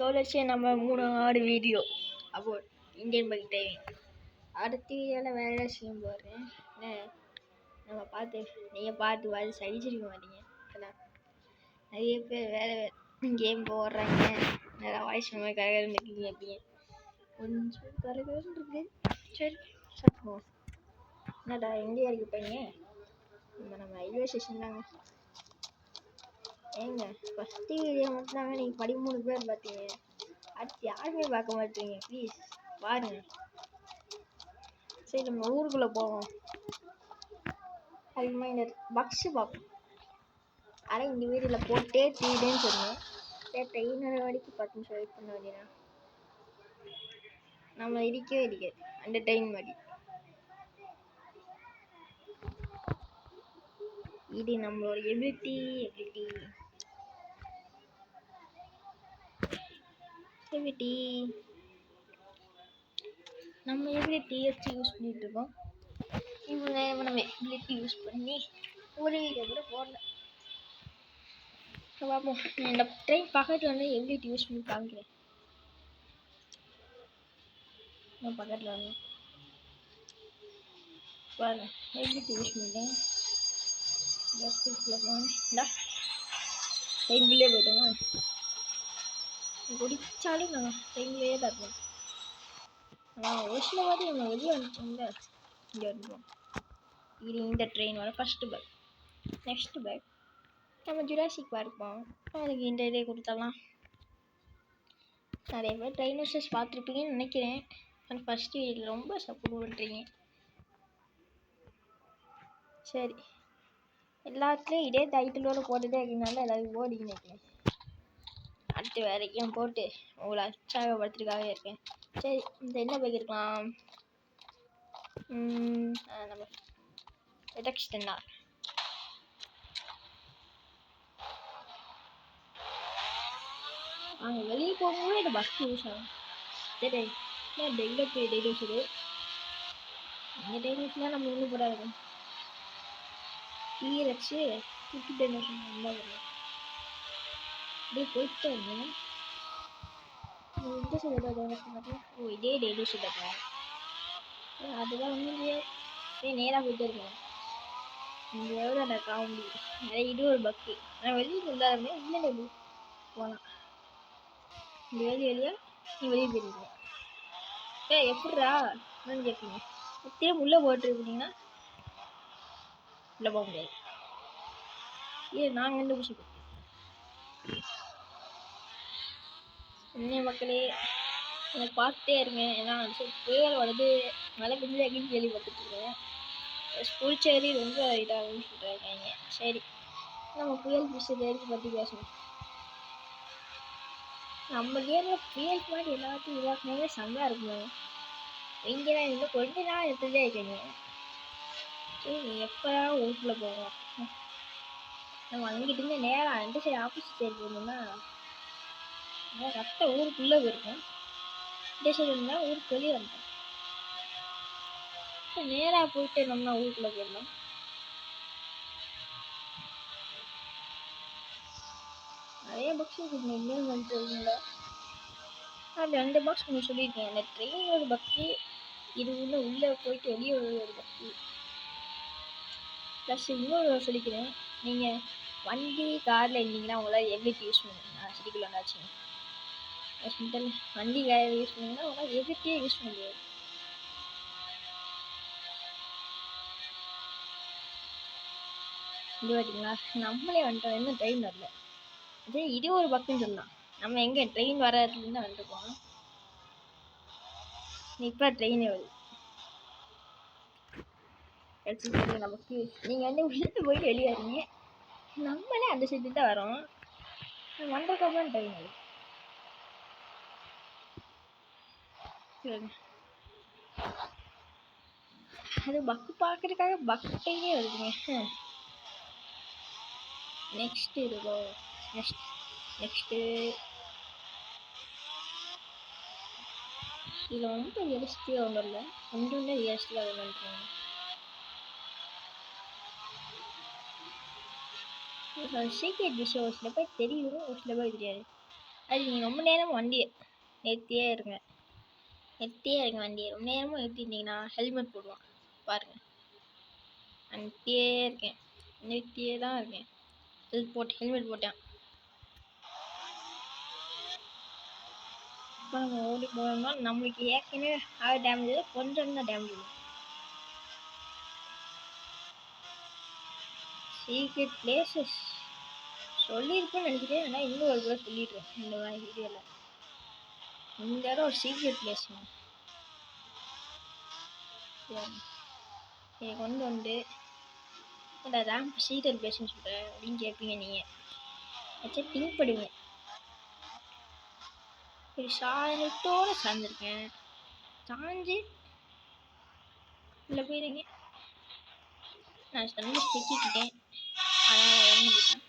தொடர்ச்சி நம்ம 3 வீடியோ அப்போ இந்தியன் பைக் டிரைவிங். அடுத்த வீடியோவில் வேறு ஏதாவது செய்யும் போடுறேன். நம்ம நீங்கள் பார்த்து சகிச்சிருக்க மாட்டீங்க. நிறைய பேர் வேறு கேம் போடுறாங்க, நிறையா வாய்ஸ் நம்ம கரகரன்னு இருக்கீங்க. அப்படியே கொஞ்சம் கரகரன்னு இருக்கு. சரி சாப்பிடுவோம். என்னடா எங்கே இறக்கி போய்ங்க? நம்ம ரயில்வே ஸ்டேஷன் தாங்க. ஏங்க ஃபஸ்ட்டு வீடியோ மட்டும் தாங்க நீங்கள் 13 பேர் பார்த்தீங்க. அடுத்து யாருமே பார்க்க மாட்டீங்க. ப்ளீஸ் பாருங்க. சரி நம்ம ஊருக்குள்ளே போவோம். அதுக்கு இந்த பக்ஸு பார்ப்போம். ஆனால் இந்த வீடியோவில் போட்டே தீடுன்னு சொன்னேன். சரி ட்ரெயினர் வரைக்கும் 10 நிமிஷம் வெயிட் பண்ண வேண்டியதான். நம்ம இருக்கவே இருக்காது அந்த ட்ரெயின் மாதிரி. இது நம்மளோட எபிலிட்டி நம்ம எபிலிட்டி வச்சு யூஸ் பண்ணிட்டு இருக்கோம். இவ்வளோ நேரம் நம்ம எபிலிட்டி யூஸ் பண்ணி ஒரு வீடியோ கூட போடல. பார்ப்போம். இந்த ட்ரெயின் பக்கத்தில் வந்து எபிலிட்டி யூஸ் பண்ணி காமிக்கிறேன். பக்கத்தில் வந்து பாருங்க எபிலிட்டி யூஸ் பண்ணிட்டேன். ட்ரெயின்குள்ளே போயிட்டோமா? குடித்தாலும் நாங்கள் ட்ரெயின்லேயே தான் இருப்போம். ஆனால் ஒரு சில வாட்டி நம்ம வெளியே வந்துட்டோம்ல, இங்கே வந்துடுவோம். இது இந்த ட்ரெயினோட ஃபஸ்ட்டு பேக். நெக்ஸ்ட்டு பேக் நம்ம ஜுராசிக் பார்க் போவோம். அதுக்கு இந்த இதே கொடுத்தலாம். நிறைய பேர் ட்ரெயினர்ஸஸ் பார்த்துருப்பீங்கன்னு நினைக்கிறேன். ஆனால் ஃபஸ்ட்டு வீடியோவில் ரொம்ப சப்போர்ட் பண்ணுறீங்க. சரி எல்லாத்துலேயும் இதே டைட்டிலோடு போட்டுகிட்டே இருக்கனால எல்லாருக்கும் போடிங்க நினைக்கிறேன். அடுத்து வேறு கேம் போட்டு உங்களை உற்சாகப்படுத்துறதுக்காக இருக்கேன். சரி இந்த என்ன பைக் இருக்கலாம்? நம்ம ZX-10R. அங்கே வெளியே போகும்போது இந்த பஸ் யூஸ் ஆகும். சரி டெய்லி இந்த டைனோஸ்லாம் நம்ம ஒன்றும் போடாது. வச்சு குட்டி டைனோஸ் நல்லா வரும். அப்படியே போயிட்டே இருந்தேன். இந்த சைடு டைனோஸ் இதே டைனோஸ் தான். அதுதான் ஒன்றும் நேராக போயிட்டே இருக்கேன். இங்கே எவ்வளோ நான் காமெடி நிறைய இது ஒரு பக்கு. நான் வெளியே இருந்தாலுமே இல்லை போகலாம். இந்த வெளியே நீ வெளியே போயிருக்கீங்க. எப்பட்றா என்னன்னு கேட்பீங்க. திரும்ப உள்ளே போட்டுருக்கீங்கன்னா உள்ளே போக முடியாது. நாங்கள் பிடிச்சி இன்னும் மக்களே எனக்கு பார்த்துட்டே இருக்கேன். ஏன்னா புயல் வருது, மழை பெஞ்சு அப்படின்னு கேள்விப்பட்டுருக்கேன். ஸ்கூல் சேரி ரொம்ப இதாகுன்னு சொல்லிருக்காங்க. சரி நம்ம புயல் விஷயத்தை பற்றி பேசணும். நம்ம கேமில் புயல் மாதிரி எல்லாத்தையும் உருவாக்குனாலே செம்மையாக இருக்குங்க. இங்கே தான் இன்னும் கொஞ்ச நாள் எடுத்துகிட்டே இருக்கீங்க. சரி எப்போதான் ஊருக்குள்ளே போவோம். நம்ம அங்கிட்டிருந்து நேராக அந்த சைடு ஆப்போசிட் சைடு போகணும்னா கரெக்டாக ஊருக்குள்ளே போயிருக்கோம். இந்த சைடு இருந்தால் ஊருக்கு வெளியே வந்தோம். நேராக போயிட்டு நம்ம ஊருக்குள்ளே போயிடலாம். நிறைய பாக்ஸ் இருக்குது இன்னும் வந்துருக்குங்களா? அது 2 பாக்ஸ் கொஞ்சம் சொல்லியிருக்கேன். அந்த ட்ரெயின் ஒரு பக்கு, இது உள்ளே போயிட்டு வெளியே ஒரு பக்கு. ப்ளஸ் இன்னொரு சொல்லிக்கிறேன். நீங்கள் வண்டி காரில் இருந்தீங்கன்னா உங்களால் எபிலிட்டி யூஸ் பண்ணுங்க. நான் சிட்டிக்குள்ளே வந்தாச்சுங்க வண்டி வேறு யூஸ் பண்ணிங்கன்னா உங்களால் எபிலிட்டியே யூஸ் பண்ண முடியாது. இது பார்த்தீங்களா, நம்மளே வந்துட்டோம். இன்னும் ட்ரெயின் வரல. அதே இது ஒரு பக்குன்னு சொல்லலாம். நம்ம எங்கே ட்ரெயின் வர இடத்துலேருந்து வந்துருக்கோம். இப்போ ட்ரெயினே வருது. நமக்கு நீங்கள் வந்து உள்ளே போயிட்டு வெளியே வரீங்க. நம்மளே அந்த சைடு தான் வரோம். வந்ததுக்கப்புறம் ட்ரெயின் வருது. அது பக்கு பார்க்கறதுக்காக பக்கு ட்ரெயினே வருதுங்க. நெக்ஸ்ட்டு இருக்கும். நெக்ஸ்ட்டு இதில் ரொம்ப ரியலிஸ்டிக்காக ஒன்றும் இல்லை. கொஞ்சம் ரியலிஸ்டிக்காக ஒன்று பண்ணுறாங்க. சீக்ரெட் விஷயம் ஒரு சில பேர் தெரியும், ஒரு சில பேர் தெரியாது. அது நீங்கள் ரொம்ப நேரம் வண்டியை நிறுத்தியே இருங்க. நிறுத்தியே இருங்க வண்டியை. ரொம்ப நேரமும் நிறுத்திட்டீங்கன்னா ஹெல்மெட் போடுவான் பாருங்கள். நான் நிறுத்தியே இருக்கேன், நிறுத்தியே தான் இருக்கேன். ஹெல்மெட் போட்டேன். இப்போ நம்ம ஓடி போனோம்னா நம்மளுக்கு ஏற்கனவே டேமேஜ் கொஞ்சம் தான் டேமேஜ். சீக்ரெட் பிளேசஸ் சொல்லியிருப்பேன்னு நினைக்கிறேன். ஆனால் இன்னும் ஒரு தடவை சொல்லிடுறேன் இந்த மாதிரி வீடியோவில். இந்த இடம் ஒரு சீக்ரெட் பிளேஸுங்க. இதை கொண்டு வந்து இந்த ரேம்ப் சீக்ரெட் பிளேஸ்ன்னு சொல்கிறேன் அப்படின்னு கேட்பீங்க நீங்கள். வச்சு திங்க் பண்ணுங்க. ஒரு சாயத்தோடு சார்ந்திருக்கேன். சாஞ்சு இல்லை போயிருங்க. நான் ரொம்ப சிக்கிக்கிட்டேன், அதனால் இறந்து போயிட்டேன்.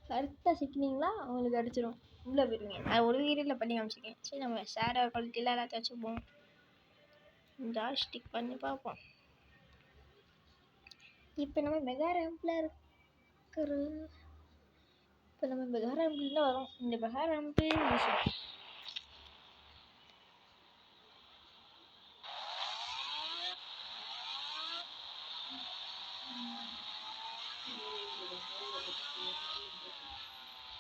கரெக்டாக சிக்கினீங்களா உங்களுக்கு அடிச்சிடும், உள்ளே போயிருங்க. நான் ஒரு வீடியோவில் பண்ணி காமிச்சிருக்கேன். சரி நம்ம ஷேடோ குவாலிட்டியில் எல்லாத்தையும் வச்சுப்போம். ஜாய்ஸ்டிக் பண்ணி பார்ப்போம். இப்போ நம்ம மெகா ரேம்பில் இருக்கிறோம். இப்போ நம்ம மெகா ரேம்பில் தான் வரோம். இந்த மெகா ரேம்பு